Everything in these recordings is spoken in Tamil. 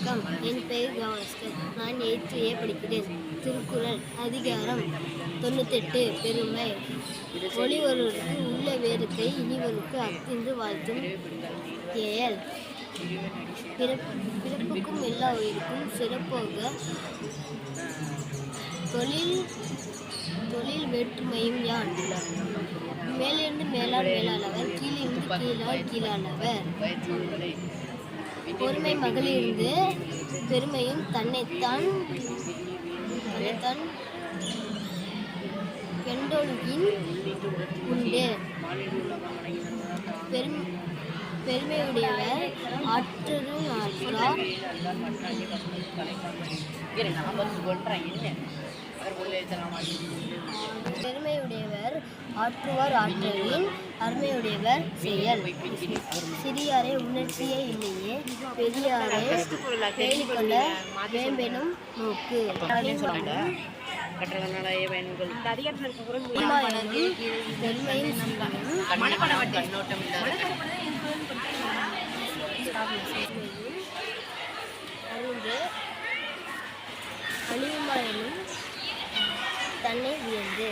வணக்கம், என் பெயர் கவாஸ்கர். நான் 8th A படிக்கிறேன். திருக்குறள் அதிகாரம் 98 பெருமை. ஒளி ஒருவருக்கு உள்ள வேதத்தை இனிவருக்கு அஃதின்று வாழ்த்தும் ஏயல். பிறப்புக்கும் எல்லா உயிருக்கும் சிறப்போக தொழில் வேற்றுமையும் யான். மேலிருந்து மேலார் மேலானவர், கீழிருந்து கீழார் கீழானவர். பொறுமை மகளிருந்து பெருமையும் தன்னைத்தான் கெண்டொழுகின் உண்டு. பெருமையுடையவர் ஆற்றரும் ஆற்றார். பெருமையுடையவர் ஆற்றுவார் ஆற்றலின், அருமையுடையவர் செயல். சிறியாரை உணர்ச்சியே இல்லையே, பெரியாரை பேணிக்கொள்ள வேம்பெனும் நோக்கு. அழிவுமாயினும் தன்னை வியந்து.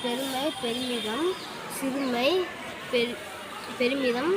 பெருமை பெருமிதம், சிறுமை பெருமிதம்.